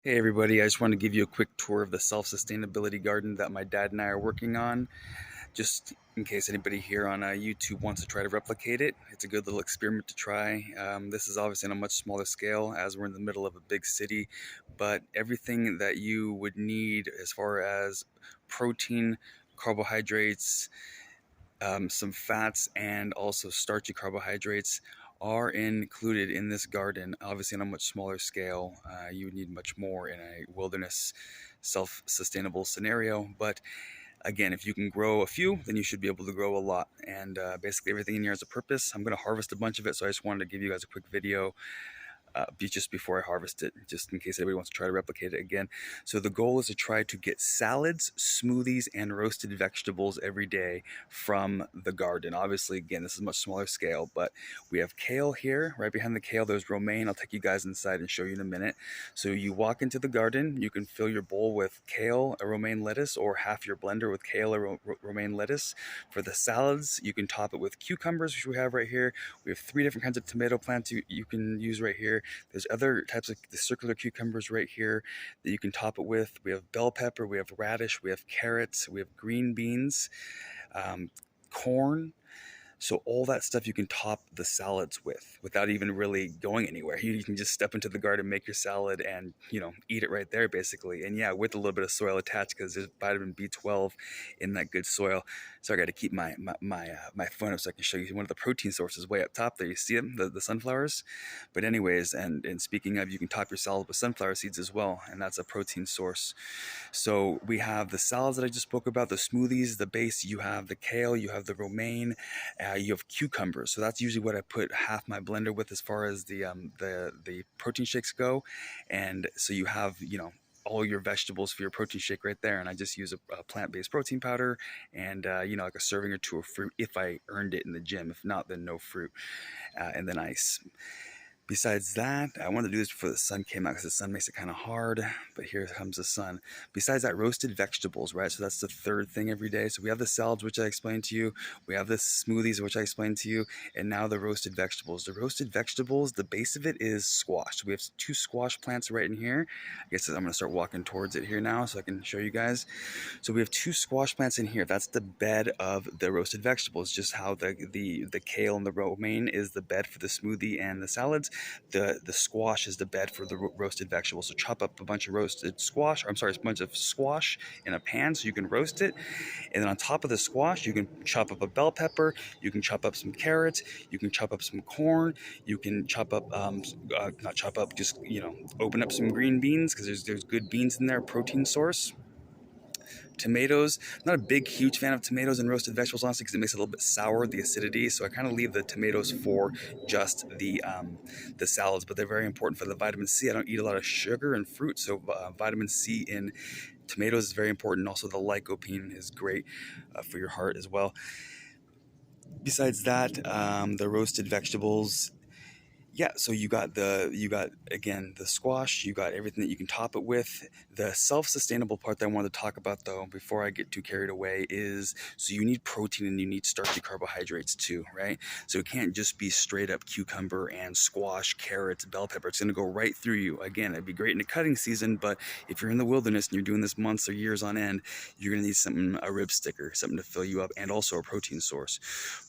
Hey everybody, I just wanted to give you a quick tour of the self-sustainability garden that my dad and I are working on, just in case anybody here on YouTube wants to try to replicate it. It's a good little experiment to try. This is obviously on a much smaller scale as we're in the middle of a big city, but everything that you would need as far as protein, carbohydrates, some fats, and also starchy carbohydrates are included in this garden. Obviously, on a much smaller scale, you would need much more in a wilderness self-sustainable scenario. But again, if you can grow a few, then you should be able to grow a lot. And basically, everything in here has a purpose. I'm going to harvest a bunch of it, so I just wanted to give you guys a quick video just before I harvest it, just in case anybody wants to try to replicate it again. So the goal is to try to get salads, smoothies, and roasted vegetables every day from the garden. Obviously, again, this is a much smaller scale, but we have kale here. Right behind the kale, there's romaine. I'll take you guys inside and show you in a minute. So you walk into the garden, you can fill your bowl with kale, a romaine lettuce, or half your blender with kale or romaine lettuce. For the salads, you can top it with cucumbers, which we have right here. We have 3 different kinds of tomato plants you can use right here. There's other types of the circular cucumbers right here that you can top it with. We have bell pepper, we have radish, we have carrots, we have green beans, um, corn. So all that stuff you can top the salads with without even really going anywhere. You can just step into the garden, make your salad, and eat it right there basically. And yeah, with a little bit of soil attached because there's vitamin B12 in that good soil. So I got to keep my phone up so I can show you one of the protein sources way up top there. You see them, the sunflowers. But anyways, and speaking of, you can top your salad with sunflower seeds as well, and that's a protein source. So we have the salads that I just spoke about, the smoothies, the base. You have the kale, you have the romaine, you have cucumbers. So that's usually what I put half my blender with as far as the protein shakes go. And so you have all your vegetables for your protein shake right there. And I just use a plant-based protein powder and like a serving or two of fruit if I earned it in the gym. If not, then no fruit, and then ice. Besides that, I wanted to do this before the sun came out because the sun makes it kind of hard, but here comes the sun. Besides that, roasted vegetables, right? So that's the third thing every day. So we have the salads, which I explained to you. We have the smoothies, which I explained to you. And now the roasted vegetables. The roasted vegetables, the base of it is squash. So we have 2 squash plants right in here. I guess I'm going to start walking towards it here now so I can show you guys. So we have 2 squash plants in here. That's the bed of the roasted vegetables, just how the kale and the romaine is the bed for the smoothie and the salads. The squash is the bed for the roasted vegetables. So chop up a bunch of roasted squash, or I'm sorry, a bunch of squash in a pan so you can roast it. And then on top of the squash, you can chop up a bell pepper, you can chop up some carrots, you can chop up some corn, you can chop up, not chop up, just, open up some green beans because there's good beans in there, protein source. Tomatoes, I'm not a big, huge fan of tomatoes and roasted vegetables, honestly, because it makes it a little bit sour, the acidity. So I kind of leave the tomatoes for just the salads, but they're very important for the vitamin C. I don't eat a lot of sugar and fruit, so vitamin C in tomatoes is very important. Also, the lycopene is great for your heart as well. Besides that, the roasted vegetables, yeah, so you got again the squash, you got everything that you can top it with. The self-sustainable part that I wanted to talk about though, before I get too carried away, is so you need protein and you need starchy carbohydrates too, right? So it can't just be straight up cucumber and squash, carrots, bell pepper. It's gonna go right through you. Again, it'd be great in the cutting season, but if you're in the wilderness and you're doing this months or years on end, you're gonna need something, a rib sticker, something to fill you up, and also a protein source.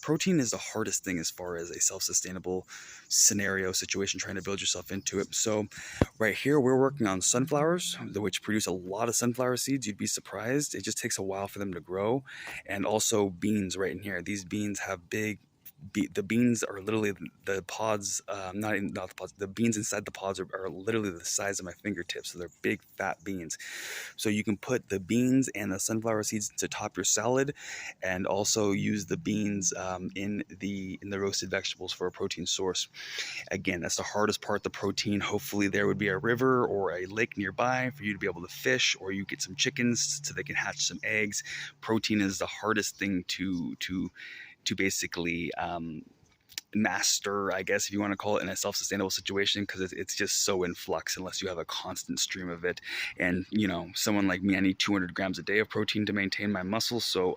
Protein is the hardest thing as far as a self-sustainable scenario situation, trying to build yourself into it. So right here we're working on sunflowers, which produce a lot of sunflower seeds. You'd be surprised, it just takes a while for them to grow. And also beans right in here. These beans have the beans are literally the pods, not the pods, the beans inside the pods are literally the size of my fingertips. So they're big fat beans. So you can put the beans and the sunflower seeds to top your salad, and also use the beans in the roasted vegetables for a protein source. Again, that's the hardest part, the protein. Hopefully there would be a river or a lake nearby for you to be able to fish, or you get some chickens so they can hatch some eggs. Protein is the hardest thing to basically master, I guess, if you want to call it, in a self-sustainable situation, because it's just so in flux unless you have a constant stream of it. And someone like me, I need 200 grams a day of protein to maintain my muscles. So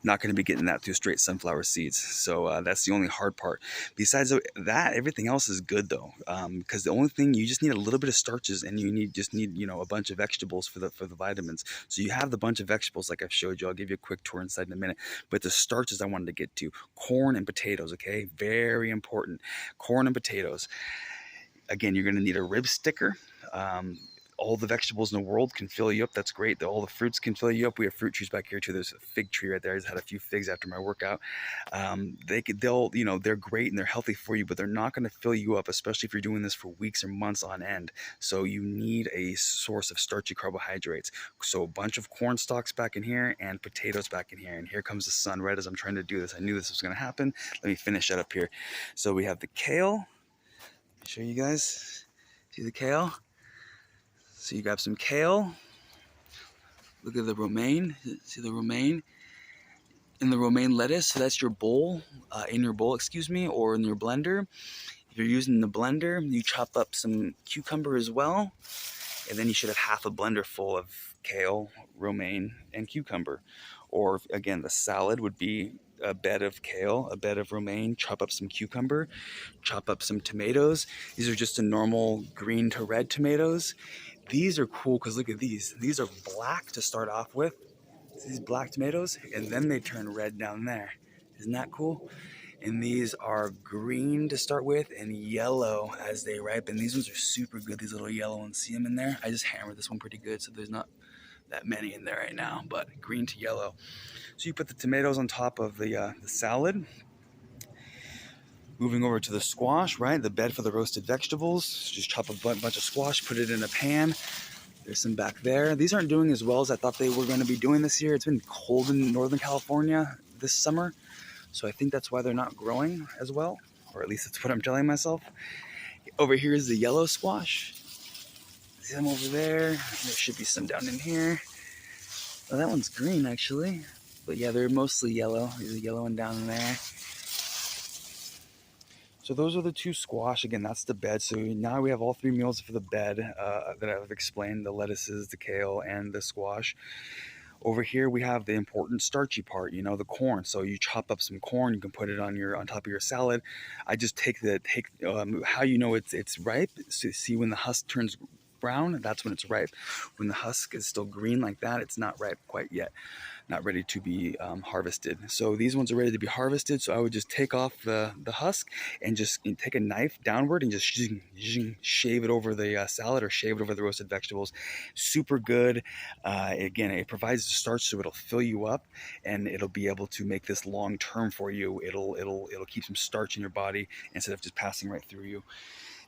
Not going to be getting that through straight sunflower seeds. So that's the only hard part. Besides that, everything else is good though, because the only thing, you just need a little bit of starches, and you just need a bunch of vegetables for the vitamins. So you have the bunch of vegetables like I've showed you. I'll give you a quick tour inside in a minute. But the starches I wanted to get to, corn and potatoes. Okay, very important. Corn and potatoes. Again, you're going to need a rib sticker. All the vegetables in the world can fill you up. That's great. All the fruits can fill you up. We have fruit trees back here too. There's a fig tree right there. I just had a few figs after my workout. They're great and they're healthy for you, but they're not going to fill you up, especially if you're doing this for weeks or months on end. So you need a source of starchy carbohydrates. So a bunch of corn stalks back in here and potatoes back in here. And here comes the sun right as I'm trying to do this. I knew this was going to happen. Let me finish that up here. So we have the kale. Show you guys. See the kale? So you grab some kale. Look at the romaine. See the romaine? And the romaine lettuce. So that's your bowl, in your bowl, excuse me, or in your blender. If you're using the blender, you chop up some cucumber as well. And then you should have half a blender full of kale, romaine, and cucumber. Or again, the salad would be a bed of kale, a bed of romaine, chop up some cucumber, chop up some tomatoes. These are just a normal green to red tomatoes. These are cool because look at these. These are black to start off with. These black tomatoes, and then they turn red down there. Isn't that cool? And these are green to start with and yellow as they ripen. These ones are super good, these little yellow ones. See them in there? I just hammered this one pretty good, so there's not that many in there right now, but green to yellow. So you put the tomatoes on top of the salad. Moving over to the squash, right? The bed for the roasted vegetables. Just chop a bunch of squash, put it in a pan. There's some back there. These aren't doing as well as I thought they were going to be doing this year. It's been cold in Northern California this summer, so I think that's why they're not growing as well, or at least that's what I'm telling myself. Over here is the yellow squash. See them over there? There should be some down in here. Oh, that one's green actually, but yeah, they're mostly yellow. There's a yellow one down there. So those are the two squash. Again, that's the bed. So now we have all three meals for the bed that I've explained: the lettuces, the kale, and the squash. Over here we have the important starchy part, the corn. So you chop up some corn, you can put it on top of your salad. I just take how you know it's ripe. So see when the husk turns brown, that's when it's ripe. When the husk is still green like that, it's not ripe quite yet, not ready to be harvested. So these ones are ready to be harvested. So I would just take off the husk and just take a knife downward and just shave it over the salad, or shave it over the roasted vegetables. Super good. Again, it provides the starch, so it'll fill you up, and it'll be able to make this long term for you. It'll keep some starch in your body instead of just passing right through you.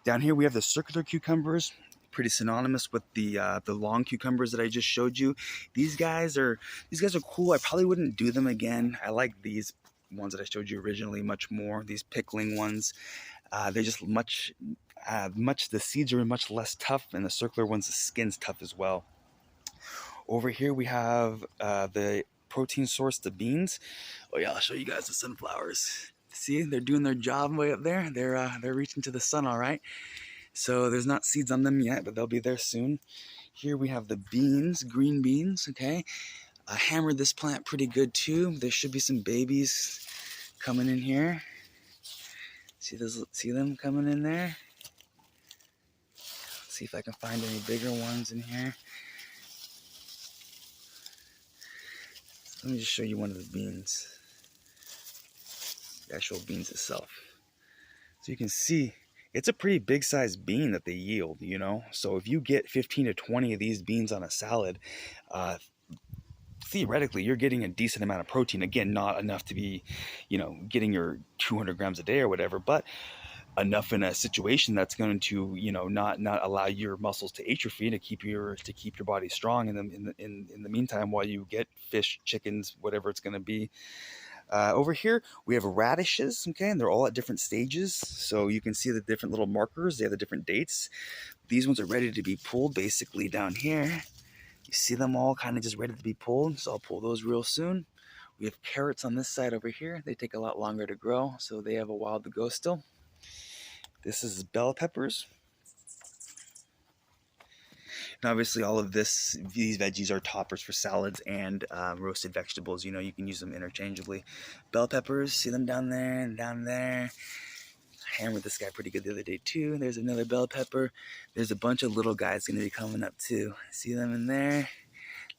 Down here we have the circular cucumbers, pretty synonymous with the long cucumbers that I just showed you. These guys are cool. I probably wouldn't do them again. I like these ones that I showed you originally much more. These pickling ones, they're just much. The seeds are much less tough, and the circular ones, the skin's tough as well. Over here we have the protein source, the beans. Oh yeah, I'll show you guys the sunflowers. See, they're doing their job way up there. They're reaching to the sun, all right. So there's not seeds on them yet, but they'll be there soon. Here we have the beans, green beans, okay. I hammered this plant pretty good too. There should be some babies coming in here. See them coming in there? See if I can find any bigger ones in here. Let me just show you one of the beans. The actual beans itself. So you can see it's a pretty big sized bean that they yield, So if you get 15 to 20 of these beans on a salad, theoretically you're getting a decent amount of protein. Again, not enough to be, getting your 200 grams a day or whatever, but enough in a situation that's going to, not allow your muscles to atrophy, to keep your body strong in the meantime, while you get fish, chickens, whatever it's going to be. Over here we have radishes, okay, and they're all at different stages. So you can see the different little markers. They have the different dates. These ones are ready to be pulled basically down here. You see them all kind of just ready to be pulled. So I'll pull those real soon. We have carrots on this side over here. They take a lot longer to grow, so they have a while to go still. This is bell peppers. And obviously all of these veggies are toppers for salads and roasted vegetables. You know, you can use them interchangeably. Bell peppers, see them down there and down there. I hammered this guy pretty good the other day too. There's another bell pepper. There's a bunch of little guys gonna be coming up too. See them in there?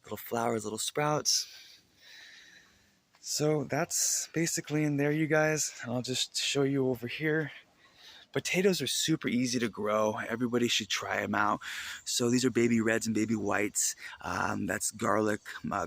Little flowers, little sprouts. So that's basically in there, you guys. I'll just show you over here. Potatoes are super easy to grow. Everybody should try them out. So these are baby reds and baby whites. That's garlic.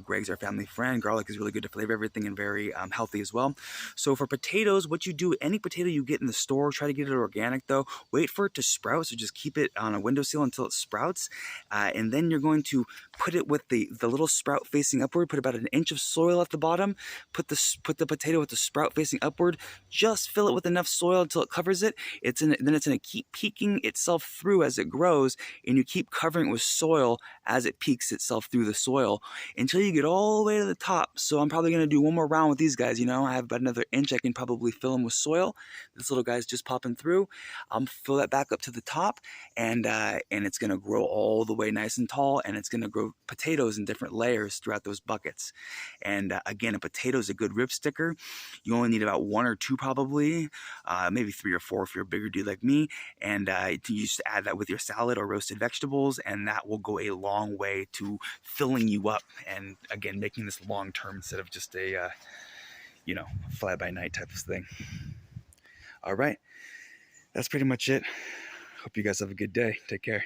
Greg's our family friend. Garlic is really good to flavor everything and very healthy as well. So for potatoes, what you do, any potato you get in the store, try to get it organic though. Wait for it to sprout, so just keep it on a windowsill until it sprouts. And then you're going to put it with the little sprout facing upward. Put about an inch of soil at the bottom. Put the potato with the sprout facing upward. Just fill it with enough soil until it covers it. Then it's going to keep peeking itself through as it grows, and you keep covering it with soil as it peeks itself through the soil until you get all the way to the top. So I'm probably going to do one more round with these guys. You know, I have about another inch. I can probably fill them with soil. This little guy's just popping through. Fill that back up to the top, and it's going to grow all the way nice and tall, and it's going to grow potatoes in different layers throughout those buckets. And again, a potato is a good rip sticker. You only need about 1 or 2 probably, maybe 3 or 4 if you're a bigger dude like me, and you just add that with your salad or roasted vegetables, and that will go a long way to filling you up, and again making this long term instead of just a you know, fly by night type of thing. All right, that's pretty much it. Hope you guys have a good day. Take care.